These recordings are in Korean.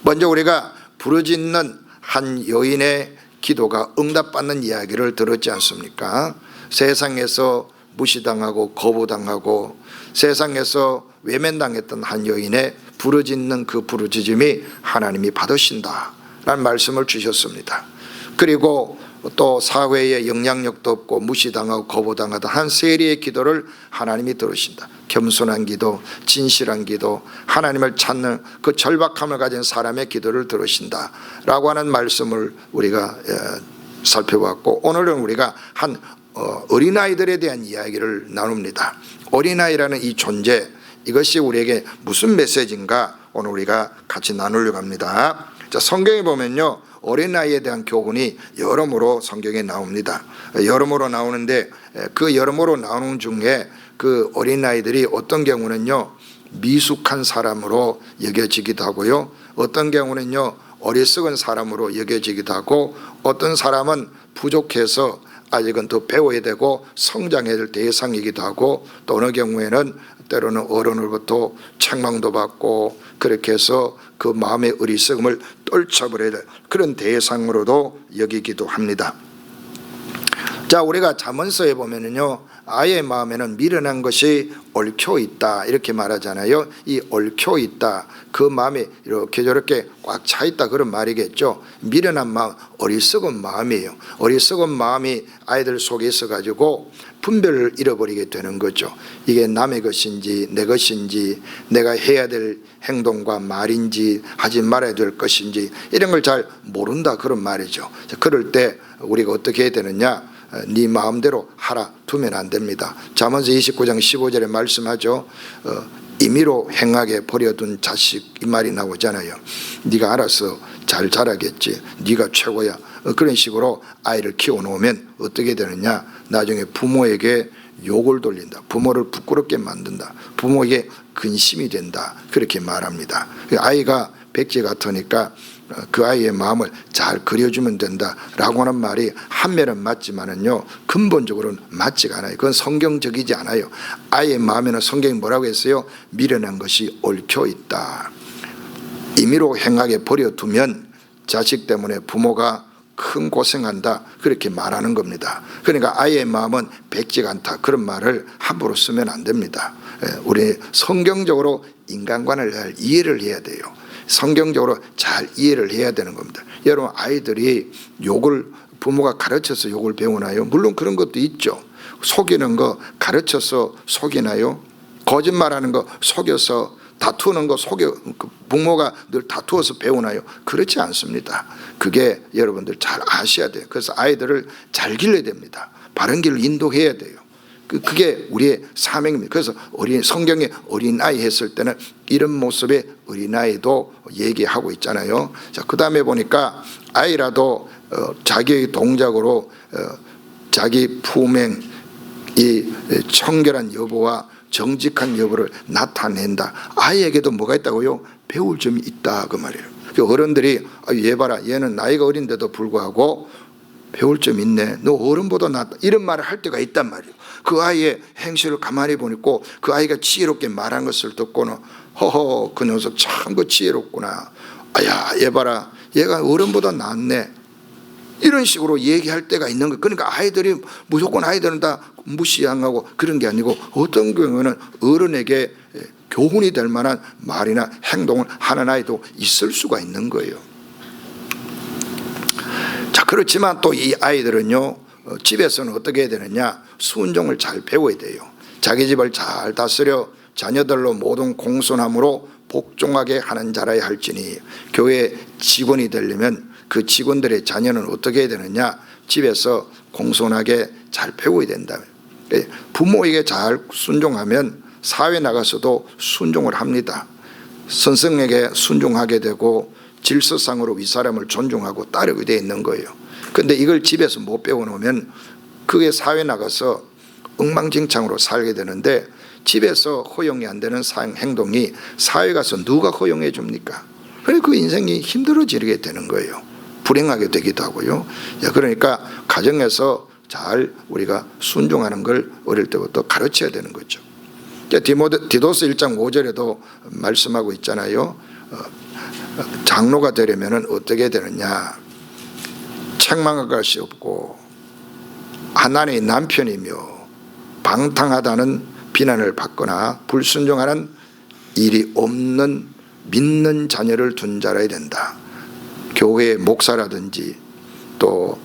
먼저 우리가 부르짖는 한 여인의 기도가 응답받는 이야기를 들었지 않습니까? 세상에서 무시당하고 거부당하고 세상에서 외면당했던 한 여인의 부르짖는 그 부르짖음이 하나님이 받으신다 라는 말씀을 주셨습니다. 그리고 또 사회에 영향력도 없고 무시당하고 거부당하던 한 세리의 기도를 하나님이 들으신다. 겸손한 기도, 진실한 기도, 하나님을 찾는 그 절박함을 가진 사람의 기도를 들으신다 라고 하는 말씀을 우리가 살펴봤고, 오늘은 우리가 한 어린아이들에 대한 이야기를 나눕니다. 어린아이라는 이 존재, 이것이 우리에게 무슨 메시지인가 오늘 우리가 같이 나누려고 합니다. 자, 성경에 보면요, 어린아이에 대한 교훈이 여러모로 성경에 나옵니다. 여러모로 나오는데 그 여러모로 나오는 중에 그 어린아이들이 어떤 경우는요 미숙한 사람으로 여겨지기도 하고요, 어떤 경우는요 어리석은 사람으로 여겨지기도 하고, 어떤 사람은 부족해서 아직은 더 배워야 되고 성장해야 될 대상이기도 하고, 또 어느 경우에는 때로는 어른으로부터 책망도 받고 그렇게 해서 그 마음의 어리석음을 떨쳐버려야 될 그런 대상으로도 여기기도 합니다. 자, 우리가 잠언서에 보면은요 아이의 마음에는 미련한 것이 얽혀 있다 이렇게 말하잖아요. 이 얽혀 있다, 그 마음이 이렇게 저렇게 꽉 차 있다 그런 말이겠죠. 미련한 마음, 어리석은 마음이에요. 어리석은 마음이 아이들 속에 있어 가지고 분별을 잃어버리게 되는 거죠. 이게 남의 것인지 내 것인지, 내가 해야 될 행동과 말인지 하지 말아야 될 것인지 이런 걸 잘 모른다 그런 말이죠. 그럴 때 우리가 어떻게 해야 되느냐, 네 마음대로 하라 두면 안 됩니다. 잠언서 29장 15절에 말씀하죠. 임의로 행하게 버려둔 자식, 이 말이 나오잖아요. 네가 알아서 잘 자라겠지, 네가 최고야. 그런 식으로 아이를 키워놓으면 어떻게 되느냐, 나중에 부모에게 욕을 돌린다, 부모를 부끄럽게 만든다, 부모에게 근심이 된다 그렇게 말합니다. 아이가 백지 같으니까 그 아이의 마음을 잘 그려주면 된다라고 하는 말이 한면은 맞지만은요 근본적으로는 맞지가 않아요. 그건 성경적이지 않아요. 아이의 마음에는 성경이 뭐라고 했어요? 미련한 것이 얽혀 있다. 임의로 행하게 버려두면 자식 때문에 부모가 큰 고생한다 그렇게 말하는 겁니다. 그러니까 아이의 마음은 백지가 않다 그런 말을 함부로 쓰면 안 됩니다. 우리 성경적으로 인간관을 잘 이해를 해야 돼요. 성경적으로 잘 이해를 해야 되는 겁니다. 여러분, 아이들이 욕을 부모가 가르쳐서 욕을 배우나요? 물론 그런 것도 있죠. 속이는 거 가르쳐서 속이나요? 거짓말하는 거 속여서, 다투는 거 부모가 늘 다투어서 배우나요? 그렇지 않습니다. 그게 여러분들 잘 아셔야 돼요. 그래서 아이들을 잘 길러야 됩니다. 바른 길을 인도해야 돼요. 그게 우리의 사명입니다. 그래서 성경에 어린아이 했을 때는 이런 모습의 어린아이도 얘기하고 있잖아요. 자, 그 다음에 보니까 아이라도 자기의 동작으로 자기 품행, 이 청결한 여부와 정직한 여부를 나타낸다. 아이에게도 뭐가 있다고요? 배울 점이 있다 그 말이에요. 어른들이 얘 봐라, 얘는 나이가 어린데도 불구하고 배울 점이 있네, 너 어른보다 낫다 이런 말을 할 때가 있단 말이에요. 그 아이의 행실을 가만히 보니까 그 아이가 지혜롭게 말한 것을 듣고는 허허, 그 녀석 참 그 지혜롭구나, 아야 얘 봐라, 얘가 어른보다 낫네, 이런 식으로 얘기할 때가 있는 거예요. 그러니까 아이들이 무조건 아이들은 다 무시하고 그런 게 아니고 어떤 경우는 어른에게 교훈이 될 만한 말이나 행동을 하는 아이도 있을 수가 있는 거예요. 자, 그렇지만 또 이 아이들은요 집에서는 어떻게 해야 되느냐, 순종을 잘 배워야 돼요. 자기 집을 잘 다스려 자녀들로 모든 공손함으로 복종하게 하는 자라야 할지니, 교회 직원이 되려면 그 직원들의 자녀는 어떻게 해야 되느냐, 집에서 공손하게 잘 배워야 된다. 부모에게 잘 순종하면 사회 나가서도 순종을 합니다. 선생에게 순종하게 되고 질서상으로 윗사람을 존중하고 따르게 되어 있는 거예요. 그런데 이걸 집에서 못 배워놓으면 그게 사회 나가서 엉망진창으로 살게 되는데, 집에서 허용이 안 되는 행동이 사회 가서 누가 허용해 줍니까? 그래서 그 인생이 힘들어지게 되는 거예요. 불행하게 되기도 하고요. 그러니까 가정에서 잘 우리가 순종하는 걸 어릴 때부터 가르쳐야 되는 거죠. 디도서 1장 5절에도 말씀하고 있잖아요. 장로가 되려면 어떻게 되느냐? 책망할 것이 없고 하나님의 남편이며 방탕하다는 비난을 받거나 불순종하는 일이 없는 믿는 자녀를 둔 자라야 된다. 교회의 목사라든지 또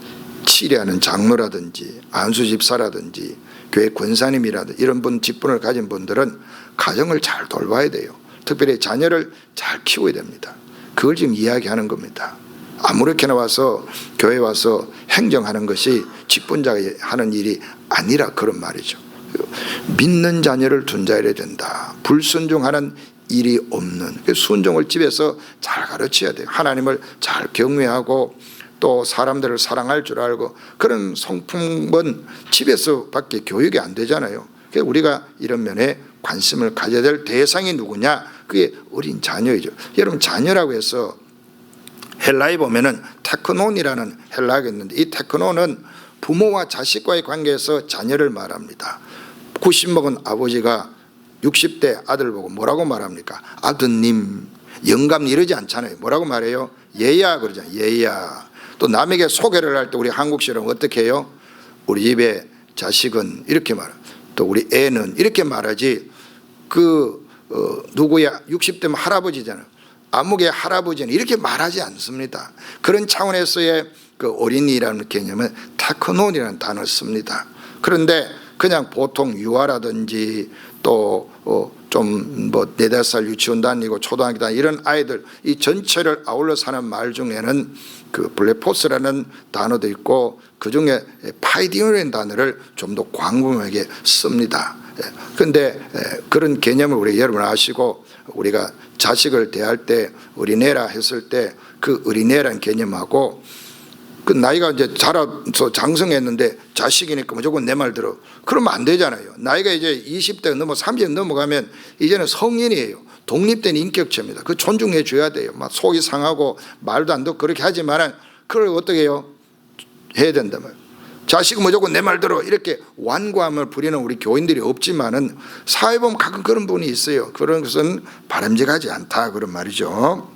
치례하는 장로라든지 안수집사라든지 교회 권사님이라든지 이런 분 직분을 가진 분들은 가정을 잘 돌봐야 돼요. 특별히 자녀를 잘 키워야 됩니다. 그걸 지금 이야기하는 겁니다. 아무렇게나 와서 교회 와서 행정하는 것이 직분자가 하는 일이 아니라 그런 말이죠. 믿는 자녀를 둔 자여야 된다. 불순종하는 일이 없는, 순종을 집에서 잘 가르쳐야 돼요. 하나님을 잘 경외하고 또 사람들을 사랑할 줄 알고, 그런 성품은 집에서밖에 교육이 안 되잖아요. 그래서 우리가 이런 면에 관심을 가져야 될 대상이 누구냐? 그게 어린 자녀이죠. 여러분, 자녀라고 해서 헬라에 보면은 테크논이라는 헬라가 있는데, 이 테크논은 부모와 자식과의 관계에서 자녀를 말합니다. 90 먹은 아버지가 60대 아들 보고 뭐라고 말합니까? 아드님, 영감 이러지 않잖아요. 뭐라고 말해요? 얘야 그러잖아요. 얘야. 또 남에게 소개를 할 때 우리 한국식으로 어떻게 해요? 우리 집에 자식은 이렇게 말해요. 또 우리 애는 이렇게 말하지. 누구야? 60대면 할아버지잖아요. 아무개 할아버지는 이렇게 말하지 않습니다. 그런 차원에서의 그 어린이라는 개념은 테크논이라는 단어를 씁니다. 그런데 그냥 보통 유아라든지 또 좀 뭐 4-5살 유치원 다니고 초등학교 다니고 이런 아이들, 이 전체를 아울러 사는 말 중에는 그 블레포스라는 단어도 있고, 그 중에 파이디오라는 단어를 좀 더 광범위하게 씁니다. 그런데 그런 개념을 우리 여러분 아시고, 우리가 자식을 대할 때 어린애라 했을 때 그 어린애라는 개념하고, 그 나이가 이제 자라서 장성했는데 자식이니까 무조건 내 말 들어, 그러면 안 되잖아요. 나이가 이제 20대 넘어 30대 넘어가면 이제는 성인이에요. 독립된 인격체입니다. 그 존중해 줘야 돼요. 막 속이 상하고 말도 안 듣고 그렇게 하지만은 그걸 어떻게 해요? 해야 된단 말이에요. 자식은 무조건 내 말 들어 이렇게 완고함을 부리는 우리 교인들이 없지만은 사회 보면 가끔 그런 분이 있어요. 그런 것은 바람직하지 않다, 그런 말이죠.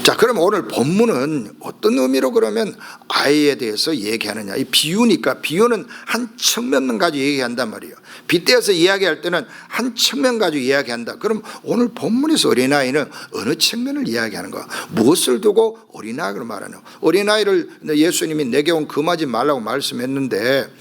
자, 그럼 오늘 본문은 어떤 의미로 그러면 아이에 대해서 얘기하느냐? 이 비유니까, 비유는 한 측면만 가지고 얘기한단 말이에요. 빗대어서 이야기할 때는 한 측면 가지고 이야기한다. 그럼 오늘 본문에서 어린아이는 어느 측면을 이야기하는가? 무엇을 두고 어린아이로 말하냐? 어린아이를 예수님이 내게 온 금하지 말라고 말씀했는데,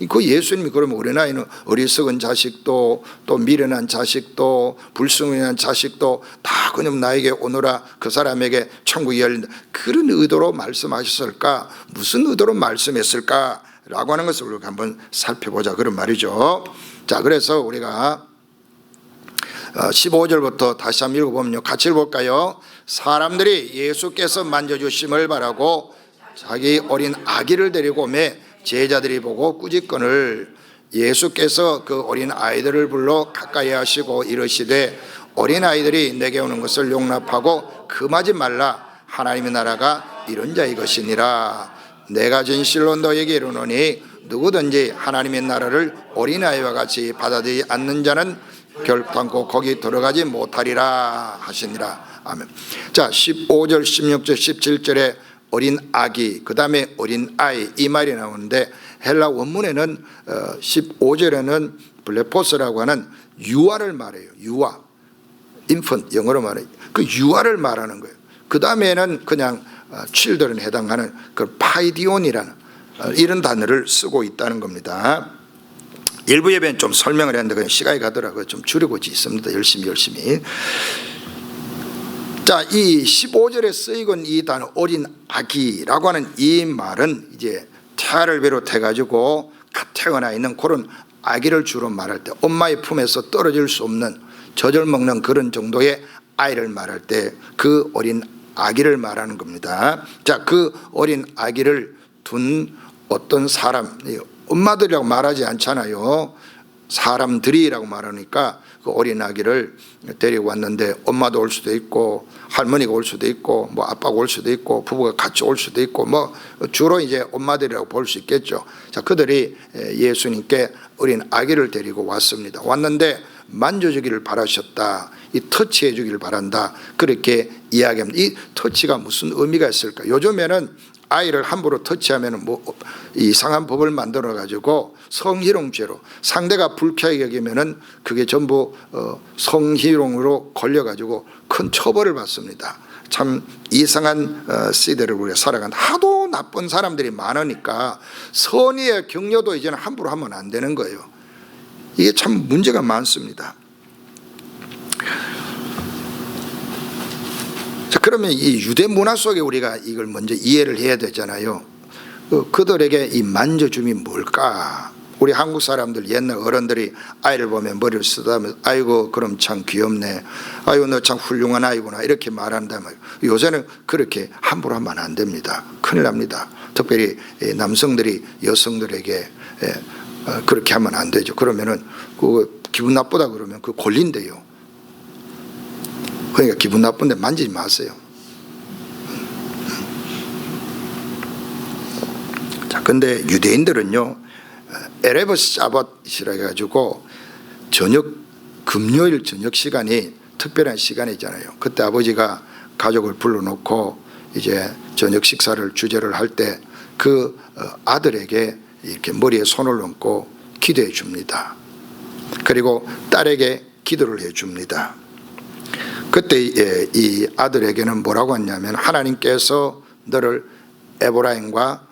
그 예수님이 그러면 어린아이는 어리석은 자식도 또 미련한 자식도 불순종한 자식도 다 그냥 나에게 오너라, 그 사람에게 천국이 열린다, 그런 의도로 말씀하셨을까? 무슨 의도로 말씀했을까? 라고 하는 것을 우리가 한번 살펴보자, 그런 말이죠. 자, 그래서 우리가 15절부터 다시 한번 읽어보면요, 같이 읽어볼까요? 사람들이 예수께서 만져주심을 바라고 자기 어린 아기를 데리고 오매 제자들이 보고 꾸짖거늘 예수께서 그 어린 아이들을 불러 가까이 하시고 이르시되 어린 아이들이 내게 오는 것을 용납하고 금하지 말라. 하나님의 나라가 이런 자의 것이니라. 내가 진실로 너에게 이르노니 누구든지 하나님의 나라를 어린 아이와 같이 받아들이지 않는 자는 결단코 거기 들어가지 못하리라 하시니라. 아멘. 자, 15절 16절 17절에 어린 아기, 그 다음에 어린 아이, 이 말이 나오는데 헬라 원문에는 15절에는 블레포스라고 하는 유아를 말해요. 유아, infant, 영어로 말해요. 그 유아를 말하는 거예요. 그 다음에는 그냥 children에 해당하는 그 파이디온이라는 이런 단어를 쓰고 있다는 겁니다. 일부 예배는 좀 설명을 했는데 그냥 시간이 가더라고요. 좀 줄이고 있습니다. 열심히. 자, 이 15절에 쓰이건 이 단어 어린 아기라고 하는 이 말은 이제 태아를 비롯해 가지고 갓 태어나 있는 그런 아기를 주로 말할 때, 엄마의 품에서 떨어질 수 없는 젖을 먹는 그런 정도의 아이를 말할 때 그 어린 아기를 말하는 겁니다. 자, 그 어린 아기를 둔 어떤 사람, 엄마들이라고 말하지 않잖아요. 사람들이라고 말하니까 그 어린 아기를 데리고 왔는데 엄마도 올 수도 있고 할머니가 올 수도 있고 뭐 아빠가 올 수도 있고 부부가 같이 올 수도 있고 뭐 주로 이제 엄마들이라고 볼 수 있겠죠. 자, 그들이 예수님께 어린 아기를 데리고 왔습니다. 왔는데 만져주기를 바라셨다. 이 터치해 주기를 바란다. 그렇게 이야기합니다. 이 터치가 무슨 의미가 있을까? 요즘에는 아이를 함부로 터치하면 뭐 이상한 법을 만들어 가지고 성희롱죄로, 상대가 불쾌하게 여기면은 그게 전부 성희롱으로 걸려 가지고 큰 처벌을 받습니다. 참 이상한 시대를 우리가 살아간다. 하도 나쁜 사람들이 많으니까 선의의 격려도 이제는 함부로 하면 안 되는 거예요. 이게 참 문제가 많습니다. 자, 그러면 이 유대 문화 속에 우리가 이걸 먼저 이해를 해야 되잖아요. 그들에게 이 만져줌이 뭘까? 우리 한국 사람들, 옛날 어른들이 아이를 보면 머리를 쓰다면서 아이고 그럼 참 귀엽네, 아이고 너 참 훌륭한 아이구나, 이렇게 말한다면 요새는 그렇게 함부로 하면 안 됩니다. 큰일 납니다. 특별히 남성들이 여성들에게 그렇게 하면 안 되죠. 그러면은 그 기분 나쁘다 그러면 그 걸린대요. 그러니까 기분 나쁜데 만지지 마세요. 자, 근데 유대인들은요, 에레브 사밧이라 해가지고 금요일 저녁 시간이 특별한 시간이잖아요. 그때 아버지가 가족을 불러놓고 이제 저녁 식사를 주재를 할 때 그 아들에게 이렇게 머리에 손을 얹고 기도해 줍니다. 그리고 딸에게 기도를 해 줍니다. 그때 이 아들에게는 뭐라고 했냐면, 하나님께서 너를 에브라임과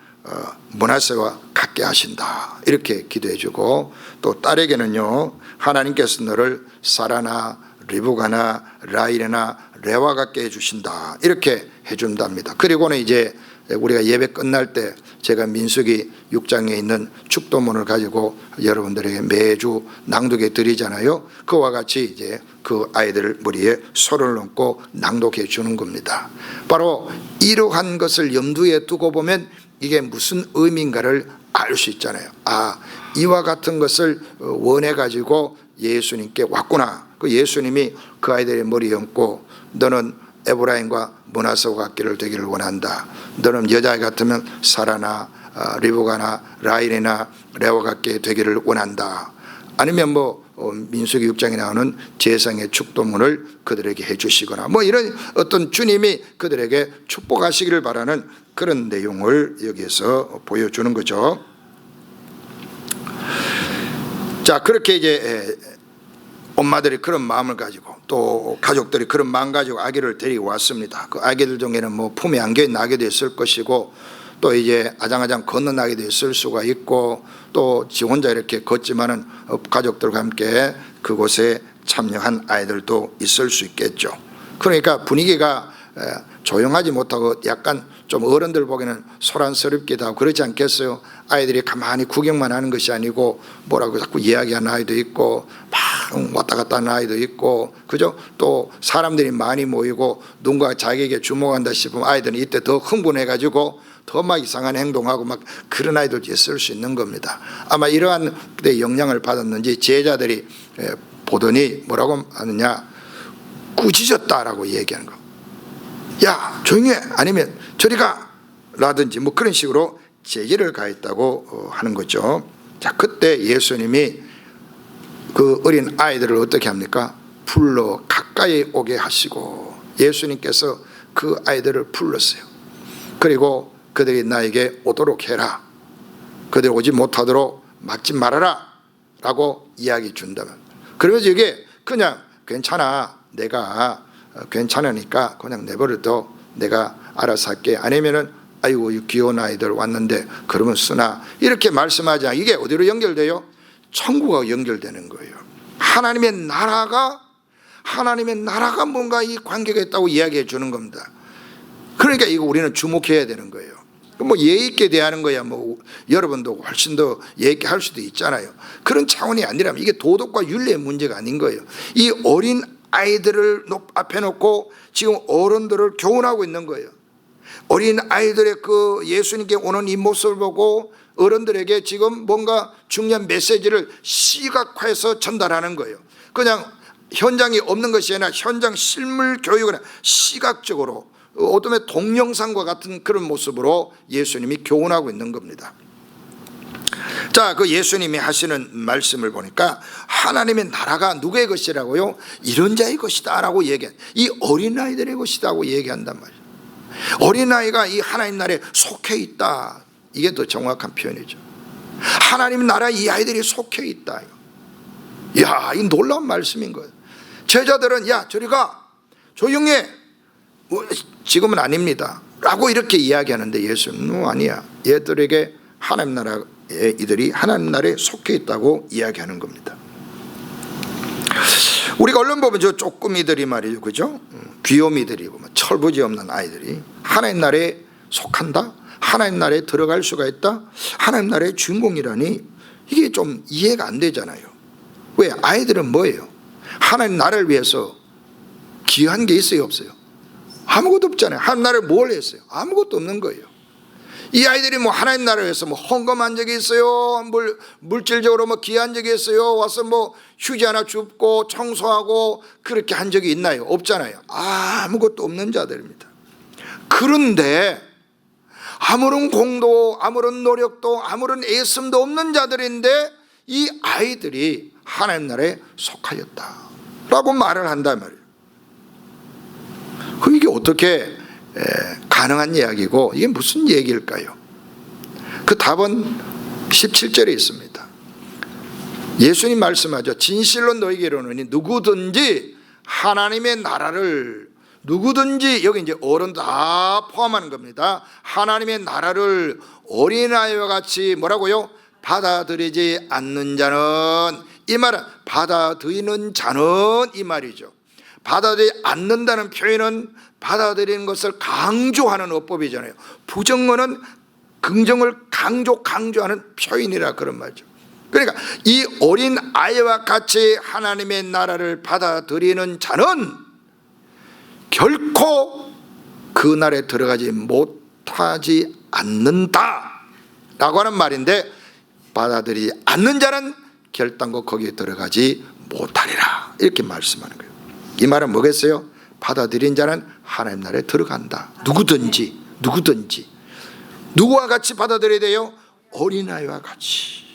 므낫세와 같게 하신다, 이렇게 기도해 주고, 또 딸에게는요, 하나님께서 너를 사라나 리브가나 라일이나 레와 같게 해주신다, 이렇게 해준답니다. 그리고는 이제 우리가 예배 끝날 때 제가 민수기 6장에 있는 축도문을 가지고 여러분들에게 매주 낭독해 드리잖아요. 그와 같이 이제 그 아이들 머리에 손을 얹고 낭독해 주는 겁니다. 바로 이러한 것을 염두에 두고 보면 이게 무슨 의미인가를 알 수 있잖아요. 아, 이와 같은 것을 원해 가지고 예수님께 왔구나. 그 예수님이 그 아이들의 머리에 얹고 너는 에브라임과 므낫세와 같기를 되기를 원한다. 너는 여자애 같으면 사라나 리브가나 라일이나 레와 같게 되기를 원한다. 아니면 뭐 민수기 6장에 나오는 제사의 축도문을 그들에게 해주시거나 뭐 이런 어떤 주님이 그들에게 축복하시기를 바라는 그런 내용을 여기에서 보여주는 거죠. 자, 그렇게 이제 엄마들이 그런 마음을 가지고 또 가족들이 그런 마음 가지고 아기를 데리고 왔습니다. 그 아기들 중에는 뭐 품에 안겨 있는 아기도 있을 것이고, 또 이제 아장아장 걷는 아기도 있을 수가 있고, 또 지 혼자 이렇게 걷지만은 가족들과 함께 그곳에 참여한 아이들도 있을 수 있겠죠. 그러니까 분위기가 조용하지 못하고 약간 좀 어른들 보기에는 소란스럽기도 하고 그렇지 않겠어요? 아이들이 가만히 구경만 하는 것이 아니고 뭐라고 자꾸 이야기하는 아이도 있고 막 왔다 갔다 하는 아이도 있고, 그죠? 또 사람들이 많이 모이고 누군가 자기에게 주목한다 싶으면 아이들은 이때 더 흥분해가지고 더 막 이상한 행동하고 막 그런 아이들도 있을 수 있는 겁니다. 아마 이러한 데 영향을 받았는지 제자들이 보더니 뭐라고 하느냐, 꾸짖었다라고 얘기하는 거. 야, 조용히 해, 아니면 저리 가, 라든지 뭐 그런 식으로 제지를 가했다고 하는 거죠. 자, 그때 예수님이 그 어린 아이들을 어떻게 합니까? 불러 가까이 오게 하시고, 예수님께서 그 아이들을 불렀어요. 그리고 그들이 나에게 오도록 해라, 그들이 오지 못하도록 막지 말아라 라고 이야기 준다면, 그러면서 이게 그냥 괜찮아, 내가 괜찮으니까 그냥 내버려둬, 내가 알아서 할게, 아니면은 아이고 이 귀여운 아이들 왔는데 그러면 쓰나, 이렇게 말씀하지 않아. 이게 어디로 연결돼요? 천국과 연결되는 거예요. 하나님의 나라가 뭔가 이 관계가 있다고 이야기해 주는 겁니다. 그러니까 이거 우리는 주목해야 되는 거예요. 뭐 예의 있게 대하는 거야 뭐 여러분도 훨씬 더 예의 있게 할 수도 있잖아요. 그런 차원이 아니라면 이게 도덕과 윤리의 문제가 아닌 거예요. 이 어린 아이들을 앞에 놓고 지금 어른들을 교훈하고 있는 거예요. 어린 아이들의 그 예수님께 오는 이 모습을 보고 어른들에게 지금 뭔가 중요한 메시지를 시각화해서 전달하는 거예요. 그냥 현장이 없는 것이 아니라 현장 실물 교육을 시각적으로 어둠의 동영상과 같은 그런 모습으로 예수님이 교훈하고 있는 겁니다. 자, 그 예수님이 하시는 말씀을 보니까 하나님의 나라가 누구의 것이라고요? 이런 자의 것이다 라고 얘기한, 이 어린아이들의 것이라고 얘기한단 말이에요. 어린아이가 이 하나님 나라에 속해 있다, 이게 더 정확한 표현이죠. 하나님 나라에 이 아이들이 속해 있다. 이야, 이 놀라운 말씀인 거예요. 제자들은 야 저리 가, 조용히 해, 지금은 아닙니다 라고 이렇게 이야기하는데 예수는 아니야, 얘들에게 하나님 나라에, 이들이 하나님 나라에 속해 있다고 이야기하는 겁니다. 우리가 얼른 보면 저 쪼꾸미들이 말이죠, 그죠? 귀요미들이 보면 철부지 없는 아이들이 하나님 나라에 속한다, 하나님 나라에 들어갈 수가 있다, 하나님 나라의 주인공이라니 이게 좀 이해가 안 되잖아요. 왜? 아이들은 뭐예요? 하나님 나라를 위해서 기여한 게 있어요, 없어요? 아무것도 없잖아요. 하나님 나라를 뭘 했어요? 아무것도 없는 거예요. 이 아이들이 뭐 하나님 나라를 위해서 뭐 헌금한 적이 있어요? 물질적으로 뭐 기여한 적이 있어요? 와서 뭐 휴지 하나 줍고 청소하고 그렇게 한 적이 있나요? 없잖아요. 아무것도 없는 자들입니다. 그런데 아무런 공도, 아무런 노력도, 아무런 애씀도 없는 자들인데 이 아이들이 하나님 나라에 속하였다라고 말을 한단 말이에요. 그럼 이게 어떻게 가능한 이야기고 이게 무슨 얘기일까요? 그 답은 17절에 있습니다. 예수님 말씀하죠. 진실로 너희에게 이르노니 누구든지 하나님의 나라를, 누구든지, 여기 이제 어른 다 포함하는 겁니다. 하나님의 나라를 어린아이와 같이 뭐라고요? 받아들이지 않는 자는, 이 말은 받아들이는 자는 이 말이죠. 받아들이지 않는다는 표현은 받아들이는 것을 강조하는 어법이잖아요. 부정어는 긍정을 강조하는 표현이라 그런 말이죠. 그러니까 이 어린 아이와 같이 하나님의 나라를 받아들이는 자는 결코 그 나라에 들어가지 못하지 않는다 라고 하는 말인데, 받아들이지 않는 자는 결단코 거기에 들어가지 못하리라 이렇게 말씀하는 거예요. 이 말은 뭐겠어요? 받아들인 자는 하나님 나라에 들어간다. 누구든지 누구와 같이 받아들여야 돼요? 어린아이와 같이.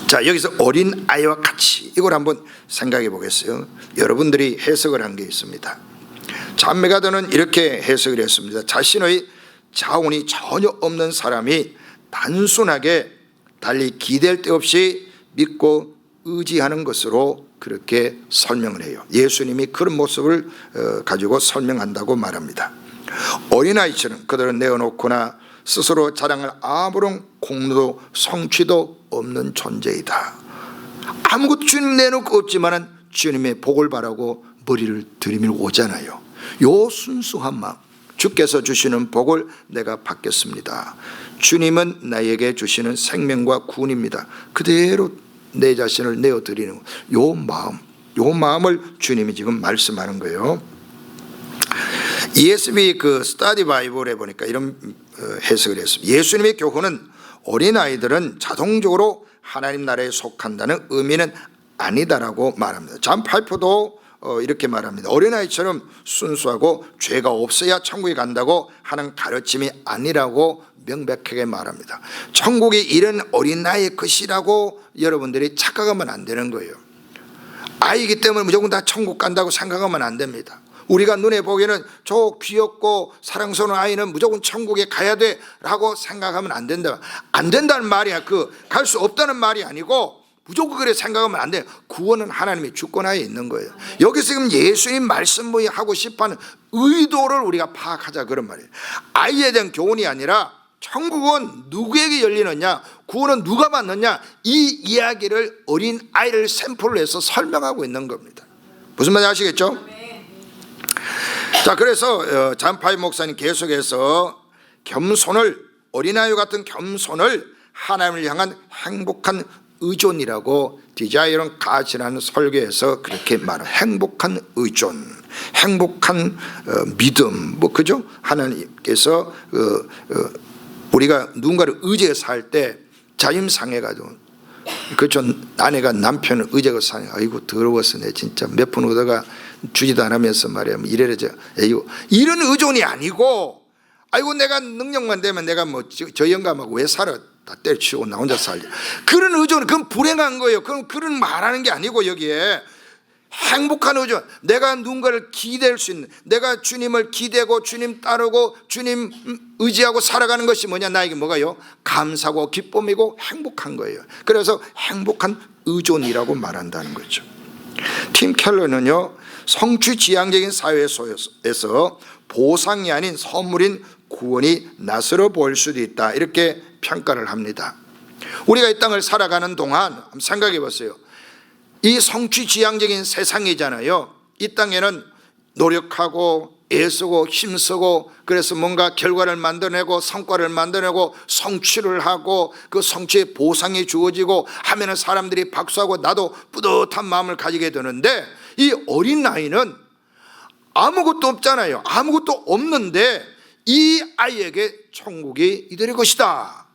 자, 여기서 어린아이와 같이, 이걸 한번 생각해 보겠어요. 여러분들이 해석을 한 게 있습니다. 잠메가드는 이렇게 해석을 했습니다. 자신의 자원이 전혀 없는 사람이 단순하게 달리 기댈 데 없이 믿고 의지하는 것으로 그렇게 설명을 해요. 예수님이 그런 모습을 가지고 설명한다고 말합니다. 어린아이처럼 그들은 내어놓거나 스스로 자랑할 아무런 공로도 성취도 없는 존재이다. 아무것도 주님 내놓고 없지만은 주님의 복을 바라고 머리를 들이밀고 오잖아요. 요 순수한 마음, 주께서 주시는 복을 내가 받겠습니다. 주님은 나에게 주시는 생명과 구원입니다. 그대로 내 자신을 내어드리는 요 마음을 주님이 지금 말씀하는 거예요. ESV 그 스타디 바이블에 보니까 이런 해석을 했습니다. 예수님의 교훈은 어린아이들은 자동적으로 하나님 나라에 속한다는 의미는 아니다라고 말합니다. 존 파이퍼도 이렇게 말합니다. 어린아이처럼 순수하고 죄가 없어야 천국에 간다고 하는 가르침이 아니라고 명백하게 말합니다. 천국이 이런 어린아이의 것이라고 여러분들이 착각하면 안 되는 거예요. 아이기 때문에 무조건 다 천국 간다고 생각하면 안 됩니다. 우리가 눈에 보기에는 저 귀엽고 사랑스러운 아이는 무조건 천국에 가야 돼 라고 생각하면 안 된다. 안 된다는 말이야. 갈 수 없다는 말이 아니고 무조건 그래 생각하면 안 돼요. 구원은 하나님의 주권하에 있는 거예요. 여기서 지금 예수님 말씀이 하고 싶어하는 의도를 우리가 파악하자 그런 말이에요. 아이에 대한 교훈이 아니라 천국은 누구에게 열리느냐, 구원은 누가 받느냐, 이 이야기를 어린 아이를 샘플로 해서 설명하고 있는 겁니다. 무슨 말인지 아시겠죠? 자, 그래서 잔파이 목사님 계속해서 겸손을, 어린아이 같은 겸손을 하나님을 향한 행복한 의존이라고 디자이런 가치라는 설교에서 그렇게 말해요. 행복한 의존, 행복한 믿음, 뭐 그죠? 하나님께서 우리가 누군가를 의지해서 살 때 자존심 상해가지고, 그렇죠? 아내가 남편을 의지해서 상해, 아이고 더러웠어, 내 진짜 몇 푼 얻어가 주지도 않으면서 말이야, 뭐 이래저 이런 의존이 아니고, 아이고 내가 능력만 되면 내가 뭐 저 영감하고 왜 살아, 다 때려치우고 나 혼자 살자. 그런 의존은 그건 불행한 거예요. 그런 말하는 게 아니고 여기에 행복한 의존, 내가 누군가를 기댈 수 있는, 내가 주님을 기대고 주님 따르고 주님 의지하고 살아가는 것이 뭐냐, 나에게 뭐가요? 감사고 기쁨이고 행복한 거예요. 그래서 행복한 의존이라고 말한다는 거죠. 팀 켈러는요, 성취지향적인 사회에서 보상이 아닌 선물인 구원이 낯설어 보일 수도 있다, 이렇게 평가를 합니다. 우리가 이 땅을 살아가는 동안 한번 생각해 보세요. 이 성취지향적인 세상이잖아요. 이 땅에는 노력하고 애쓰고 힘쓰고, 그래서 뭔가 결과를 만들어내고 성과를 만들어내고 성취를 하고 그 성취의 보상이 주어지고 하면은 사람들이 박수하고 나도 뿌듯한 마음을 가지게 되는데, 이 어린 나이는 아무것도 없잖아요. 아무것도 없는데 이 아이에게 천국이 이들의 것이다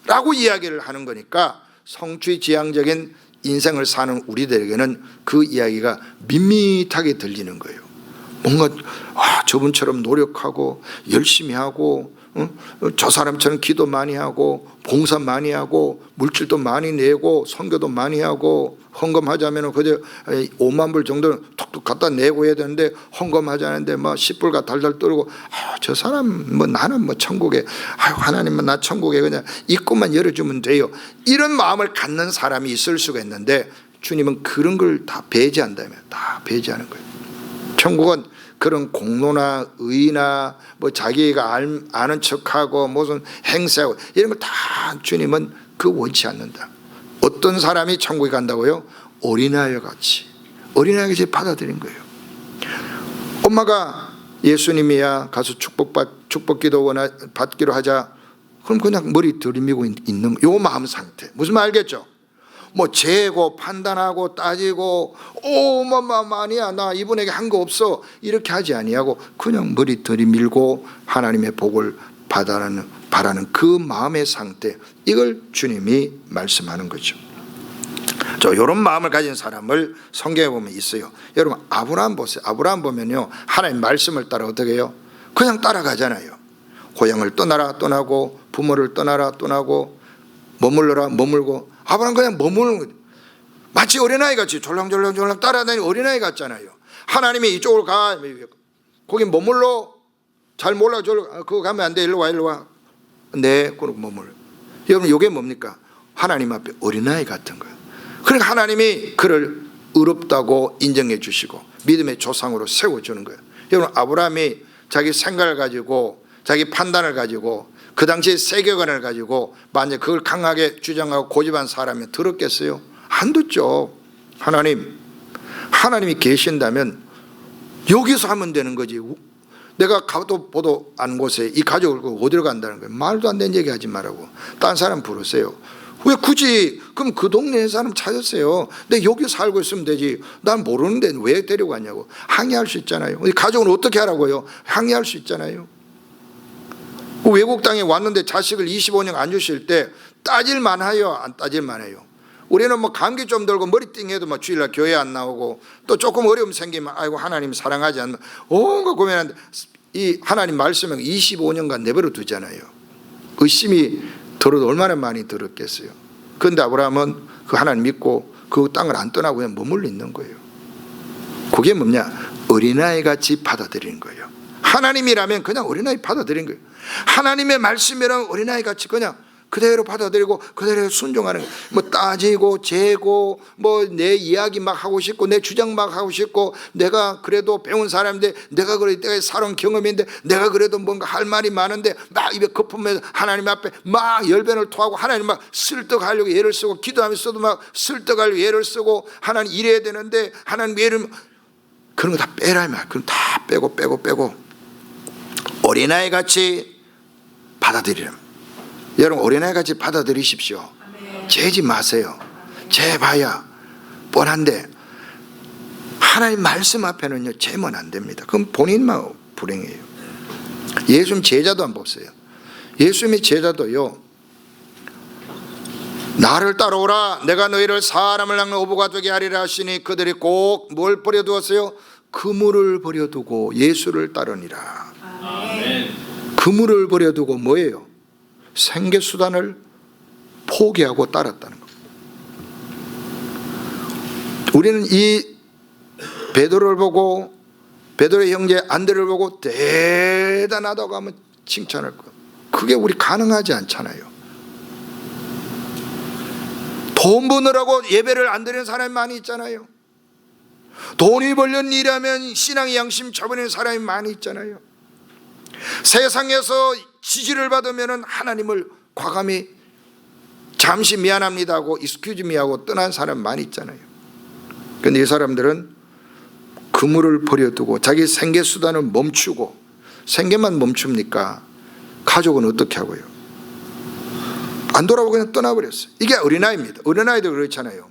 라고 이야기를 하는 거니까, 성취지향적인 인생을 사는 우리들에게는 그 이야기가 밋밋하게 들리는 거예요. 뭔가 저분처럼 노력하고 열심히 하고, 저 사람처럼 기도 많이 하고 봉사 많이 하고 물질도 많이 내고 선교도 많이 하고, 헌금하자면 그저 5만 불 정도는 툭툭 갖다 내고 해야 되는데 헌금하자는데 뭐 10불가 달달 떨고, 저 사람 뭐 나는 뭐 천국에, 하나님은 나 천국에 그냥 입구만 열어주면 돼요, 이런 마음을 갖는 사람이 있을 수가 있는데, 주님은 그런 걸 다 배제한다면 다 배제하는 거예요. 천국은 그런 공로나 의나 뭐 자기가 아는 척하고 무슨 행세하고 이런 걸 다 주님은 그 원치 않는다. 어떤 사람이 천국에 간다고요? 어린아이와 같이, 어린아이가 이제 받아들인 거예요. 엄마가 예수님이야 가서 축복기도 받기로 하자, 그럼 그냥 머리 들이미고 있는 요 마음 상태. 무슨 말 알겠죠? 뭐 재고 판단하고 따지고 아니야 나 이분에게 한 거 없어 이렇게 하지 아니하고 그냥 머리 들이밀고 하나님의 복을 바라는 그 마음의 상태, 이걸 주님이 말씀하는 거죠. 이런 마음을 가진 사람을 성경에 보면 있어요. 여러분 아브라함 보세요. 아브라함 보면요, 하나님 말씀을 따라 어떻게 해요? 그냥 따라가잖아요. 고향을 떠나고 부모를 떠나고 머물러라 머물고, 아브라함 그냥 머무는 거죠. 마치 어린아이같이 졸랑졸랑 따라다니는 어린아이 같잖아요. 하나님이 이쪽으로 가, 거기 머물러, 잘 몰라, 그거 가면 안 돼, 일로 와. 네, 그러고 머물러. 여러분 이게 뭡니까? 하나님 앞에 어린아이 같은 거예요. 그러니까 하나님이 그를 의롭다고 인정해 주시고 믿음의 조상으로 세워주는 거예요. 여러분 아브라함이 자기 생각을 가지고 자기 판단을 가지고 그 당시의 세계관을 가지고 만약 그걸 강하게 주장하고 고집한 사람이 들었겠어요? 안 듣죠. 하나님이 계신다면 여기서 하면 되는 거지. 내가 가도 보도 않은 곳에 이 가족을 어디로 간다는 거예요? 말도 안 되는 얘기 하지 말라고. 딴 사람 부르세요. 왜 굳이? 그럼 그 동네에 사람 찾았어요. 근데 여기 살고 있으면 되지. 난 모르는데 왜 데려가냐고. 항의할 수 있잖아요. 가족은 어떻게 하라고요? 항의할 수 있잖아요. 외국 땅에 왔는데 자식을 25년 안 주실 때 따질만 해요, 안 따질만 해요? 우리는 뭐 감기 좀 들고 머리 띵해도 뭐 주일날 교회 안 나오고, 또 조금 어려움 생기면 아이고 하나님 사랑하지 않나 온갖 고민하는데, 이 하나님 말씀은 25년간 내버려 두잖아요. 의심이 들어도 얼마나 많이 들었겠어요. 그런데 아브라함은 그 하나님 믿고 그 땅을 안 떠나고 그냥 머물러 있는 거예요. 그게 뭐냐? 어린아이 같이 받아들이는 거예요. 하나님이라면 그냥 어린아이 받아들이는 거예요. 하나님의 말씀이라면 어린아이 같이 그냥 그대로 받아들이고 그대로 순종하는 거예요. 뭐 따지고 재고 뭐 내 이야기 막 하고 싶고 내 주장 막 하고 싶고, 내가 그래도 배운 사람인데 내가 그래도 내가 살아온 경험인데 내가 그래도 뭔가 할 말이 많은데 막 입에 거품면서 하나님 앞에 막 열변을 토하고 하나님 막 설득하려고 예를 쓰고, 기도하면서도 막 설득하려고 예를 쓰고, 하나님 이래야 되는데 하나님 예를, 그런 거 다 빼라 말. 그럼 다 빼고 어린아이 같이 받아들이라. 여러분 어린아이 같이 받아들이십시오. 재지 마세요. 재봐야 뻔한데 하나님 말씀 앞에는요 재면 안 됩니다. 그럼 본인만 불행해요. 예수님 제자도 한번 보세요. 예수님의 제자도요, 나를 따라오라 내가 너희를 사람을 낚는 어부가 되게 하리라 하시니 그들이 꼭 뭘 버려두었어요? 그물을 버려두고 예수를 따르니라. 아멘. 그물을 버려두고 뭐예요? 생계수단을 포기하고 따랐다는 겁니다. 우리는 이 베드로를 보고, 베드로의 형제 안드레를 보고 대단하다고 하면 칭찬할 거예요. 그게 우리 가능하지 않잖아요. 돈 버느라고 예배를 안 드리는 사람이 많이 있잖아요. 돈이 벌려는 일하면 신앙의 양심 저버리는 사람이 많이 있잖아요. 세상에서 지지를 받으면 하나님을 과감히 잠시 미안합니다 하고 excuse me 하고 떠난 사람 많이 있잖아요. 그런데 이 사람들은 그물을 버려두고 자기 생계수단을 멈추고, 생계만 멈춥니까? 가족은 어떻게 하고요? 안 돌아보고 그냥 떠나버렸어요. 이게 어린아이입니다. 어린아이들 그렇잖아요.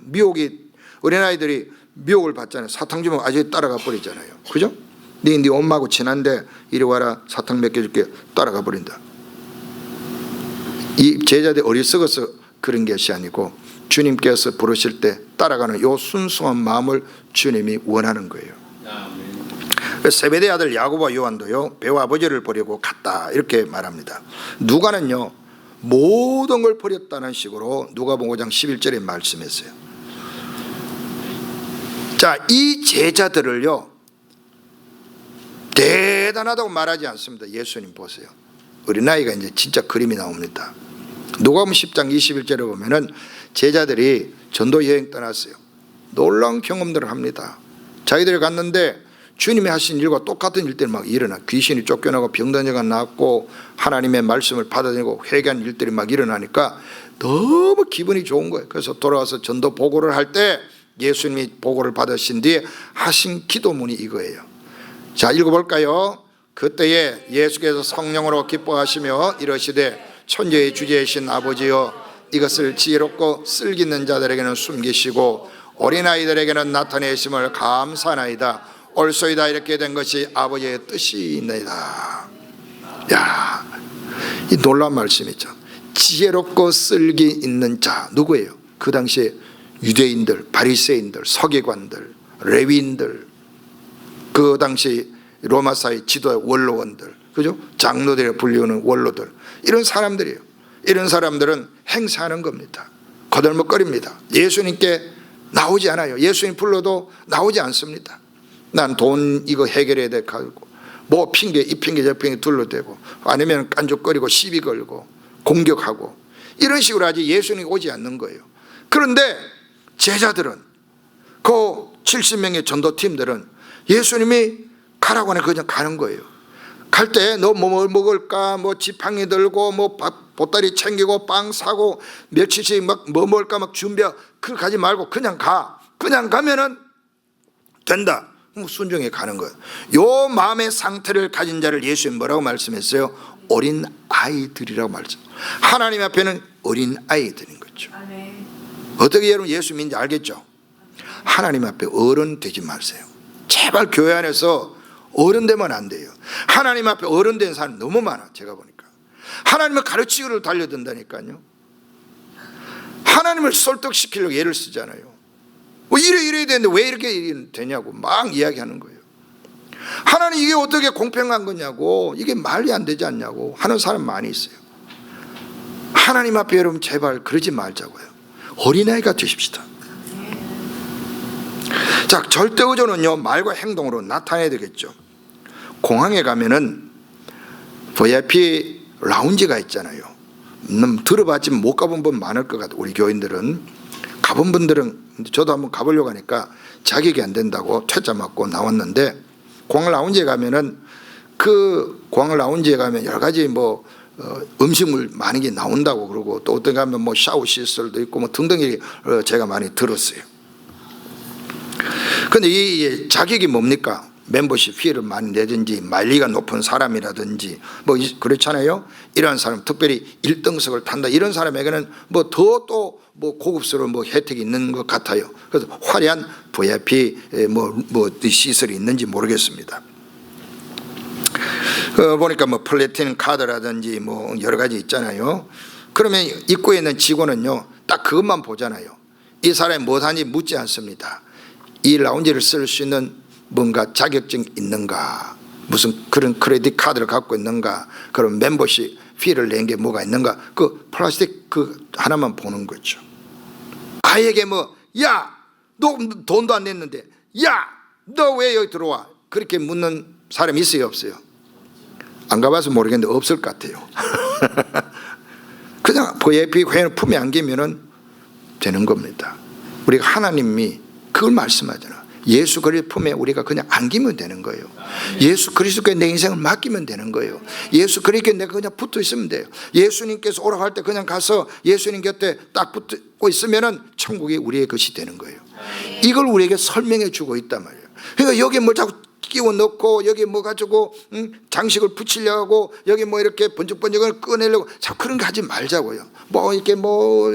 어린아이들이 미혹을 받잖아요. 사탕 주면 아주 따라가 버리잖아요. 그죠? 네 엄마하고 친한데 이리 와라, 사탕 몇 개 줄게, 따라가 버린다. 이 제자들 어리석어서 그런 것이 아니고 주님께서 부르실 때 따라가는 요 순수한 마음을 주님이 원하는 거예요. 세베대 아들 야고보와 요한도요, 배우 아버지를 버리고 갔다 이렇게 말합니다. 누가는요, 모든 걸 버렸다는 식으로 누가복음 5장 11절에 말씀했어요. 자, 이 제자들을요 대단하다고 말하지 않습니다. 예수님 보세요. 어린아이가 이제 진짜 그림이 나옵니다. 누가복음 10장 21절에 보면은 제자들이 전도 여행 떠났어요. 놀라운 경험들을 합니다. 자기들이 갔는데 주님이 하신 일과 똑같은 일들이 막 일어나, 귀신이 쫓겨나고 병든 자가 나았고 하나님의 말씀을 받아들이고 회개한 일들이 막 일어나니까 너무 기분이 좋은 거예요. 그래서 돌아와서 전도 보고를 할 때 예수님이 보고를 받으신 뒤에 하신 기도문이 이거예요. 자, 읽어볼까요? 그때에 예수께서 성령으로 기뻐하시며 이러시되 천지의 주제이신 아버지여, 이것을 지혜롭고 쓸깃는 자들에게는 숨기시고 어린아이들에게는 나타내심을 감사하나이다. 옳소이다. 이렇게 된 것이 아버지의 뜻이니이다. 야, 이 놀라운 말씀이죠. 지혜롭고 쓸기 있는 자, 누구예요? 그 당시에 유대인들, 바리새인들, 서기관들, 레위인들, 그 당시 로마 사회 지도의 원로원들, 그죠? 장로들에 불리우는 원로들, 이런 사람들이에요. 이런 사람들은 행사하는 겁니다. 거들먹거립니다. 예수님께 나오지 않아요. 예수님 불러도 나오지 않습니다. 난 돈 이거 해결해야 돼 가지고 뭐 핑계, 이 핑계 저 핑계 둘러대고, 아니면 깐족거리고 시비 걸고 공격하고, 이런 식으로 하지 예수님이 오지 않는 거예요. 그런데 제자들은, 그 70명의 전도팀들은 예수님이 가라고 하면 그냥 가는 거예요. 갈 때 너 뭐 먹을까, 뭐 지팡이 들고 뭐 보따리 챙기고 빵 사고 며칠씩 막 뭐 먹을까 막 준비하고, 그걸 가지 말고 그냥 가. 그냥 가면은 된다. 순종해 가는 거예요. 요 마음의 상태를 가진 자를 예수님 뭐라고 말씀했어요? 어린 아이들이라고 말씀. 하나님 앞에는 어린 아이들인 거죠. 어떻게 여러분 예수 믿는지 알겠죠? 하나님 앞에 어른 되지 마세요. 제발 교회 안에서 어른 되면 안 돼요. 하나님 앞에 어른 된 사람 너무 많아. 제가 보니까 하나님을 가르치기를 달려든다니까요. 하나님을 설득시키려고 애를 쓰잖아요. 뭐 이래야 되는데 왜 이렇게 되냐고 막 이야기하는 거예요. 하나님 이게 어떻게 공평한 거냐고, 이게 말이 안 되지 않냐고 하는 사람 많이 있어요. 하나님 앞에 여러분 제발 그러지 말자고요. 어린아이가 되십시다. 자, 절대 의존은요 말과 행동으로 나타내야 되겠죠. 공항에 가면은 VIP 라운지가 있잖아요. 들어봤지만 못 가본 분 많을 것 같아요. 우리 교인들은. 가본 분들은, 저도 한번 가보려고 하니까 자격이 안 된다고 퇴짜 맞고 나왔는데, 공항 라운지에 가면은, 그 공항 라운지에 가면 여러 가지 뭐 음식물 많은 게 나온다고 그러고, 또 어떤 가면 뭐 샤워 시설도 있고 뭐 등등이 제가 많이 들었어요. 근데 이 자격이 뭡니까? 멤버십 피를 많이 내든지 만리가 높은 사람이라든지 뭐 그렇잖아요. 이런 사람, 특별히 1등석을 탄다, 이런 사람에게는 뭐 더 또 뭐 고급스러운 뭐 혜택이 있는 것 같아요. 그래서 화려한 VIP 뭐 시설이 있는지 모르겠습니다. 보니까 뭐 플래티넘 카드라든지 뭐 여러 가지 있잖아요. 그러면 입구에 있는 직원은요 딱 그것만 보잖아요. 이 사람이 무엇하는지 묻지 않습니다. 이 라운지를 쓸 수 있는 뭔가 자격증이 있는가, 무슨 그런 크레딧 카드를 갖고 있는가, 그런 멤버십 피를 낸 게 뭐가 있는가? 그 플라스틱 그 하나만 보는 거죠. 아이에게 야, 너 돈도 안 냈는데, 야, 너 왜 여기 들어와? 그렇게 묻는 사람이 있어요, 없어요? 안 가봐서 모르겠는데 없을 것 같아요. 그냥 VIP 회원을 품에 안기면은 되는 겁니다. 우리가 하나님이 그걸 말씀하잖아. 예수 그리스도 품에 우리가 그냥 안기면 되는 거예요. 예수 그리스도께 내 인생을 맡기면 되는 거예요. 예수 그리스도께 내가 그냥 붙어 있으면 돼요. 예수님께서 오라고 할 때 그냥 가서 예수님 곁에 딱 붙고 있으면은 천국이 우리의 것이 되는 거예요. 이걸 우리에게 설명해 주고 있단 말이에요. 그러니까 여기 뭘 자꾸 끼워 넣고 여기 뭐 가지고 장식을 붙이려고 하고 여기 뭐 이렇게 번쩍번쩍을 꺼내려고 자꾸 그런 거 하지 말자고요. 뭐 이렇게 뭐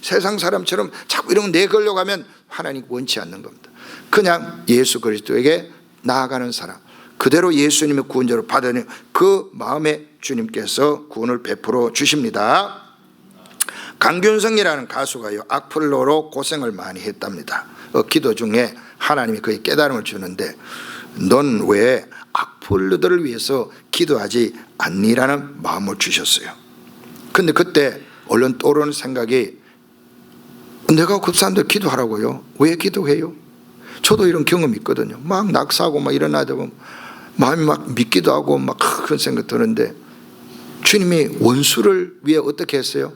세상 사람처럼 자꾸 이런 거 내걸려고 하면 하나님 원치 않는 겁니다. 그냥 예수 그리스도에게 나아가는 사람, 그대로 예수님의 구원자로 받아내는 그 마음에 주님께서 구원을 베풀어 주십니다. 강균성이라는 가수가요, 악플로로 고생을 많이 했답니다. 기도 중에 하나님이 그의 깨달음을 주는데, 넌 왜 악플러들을 위해서 기도하지 않니라는 마음을 주셨어요. 근데 그때 얼른 떠오르는 생각이, 내가 그 사람들 기도하라고요? 왜 기도해요? 저도 이런 경험이 있거든요. 막 낙사하고 막 일어나다 보면 마음이 막 믿기도 하고 막 그런 생각 드는데, 주님이 원수를 위해 어떻게 했어요?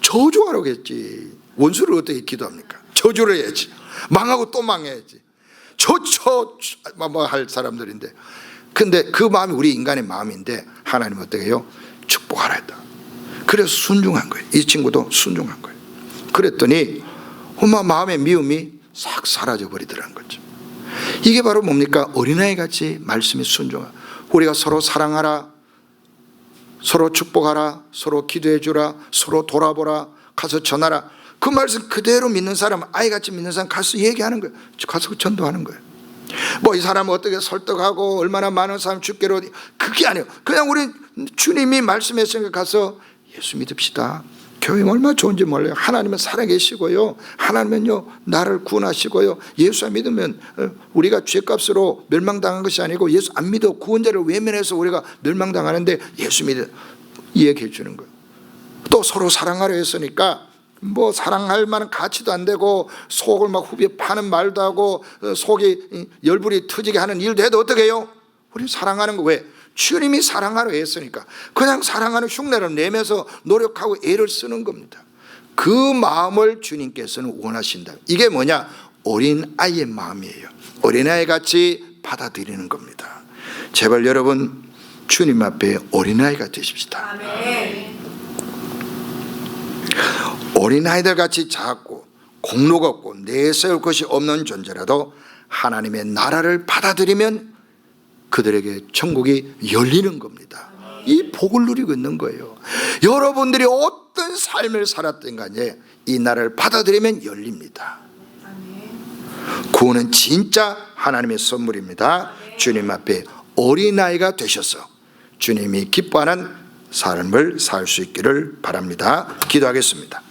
저주하라고 했지. 원수를 어떻게 기도합니까? 저주를 해야지. 망하고 또 망해야지. 뭐 할 사람들인데, 근데 그 마음이 우리 인간의 마음인데 하나님은 어떻게 해요? 축복하라 했다. 그래서 순종한 거예요. 이 친구도 순종한 거예요. 그랬더니 엄마 마음의 미움이 싹 사라져 버리더라는 거죠. 이게 바로 뭡니까? 어린아이 같이 말씀에 순종하라. 우리가 서로 사랑하라, 서로 축복하라, 서로 기도해 주라, 서로 돌아보라, 가서 전하라. 그 말씀 그대로 믿는 사람, 아이같이 믿는 사람 가서 얘기하는 거예요. 가서 전도하는 거예요. 뭐 이 사람은 어떻게 설득하고 얼마나 많은 사람 죽게로, 그게 아니에요. 그냥 우리 주님이 말씀했으니까 가서 예수 믿읍시다. 교회 얼마나 좋은지 몰라요. 하나님은 살아계시고요, 하나님은요 나를 구원하시고요, 예수 안 믿으면 우리가 죄값으로 멸망당한 것이 아니고, 예수 안 믿어 구원자를 외면해서 우리가 멸망당하는데 예수 믿어 이야기해 주는 거예요. 또 서로 사랑하려 했으니까 뭐 사랑할 만한 가치도 안 되고, 속을 막 후벼 파는 말도 하고 속이 열불이 터지게 하는 일도 해도 어떻게 해요? 우리 사랑하는 거. 왜? 주님이 사랑하려 했으니까 그냥 사랑하는 흉내를 내면서 노력하고 애를 쓰는 겁니다. 그 마음을 주님께서는 원하신다. 이게 뭐냐? 어린아이의 마음이에요. 어린아이 같이 받아들이는 겁니다. 제발 여러분 주님 앞에 어린아이가 되십시다. 아멘. 어린아이들 같이 작고 공로 없고 내세울 것이 없는 존재라도 하나님의 나라를 받아들이면 그들에게 천국이 열리는 겁니다. 이 복을 누리고 있는 거예요. 여러분들이 어떤 삶을 살았든 간에 이 나라를 받아들이면 열립니다. 구원은 진짜 하나님의 선물입니다. 주님 앞에 어린아이가 되셔서 주님이 기뻐하는 삶을 살 수 있기를 바랍니다. 기도하겠습니다.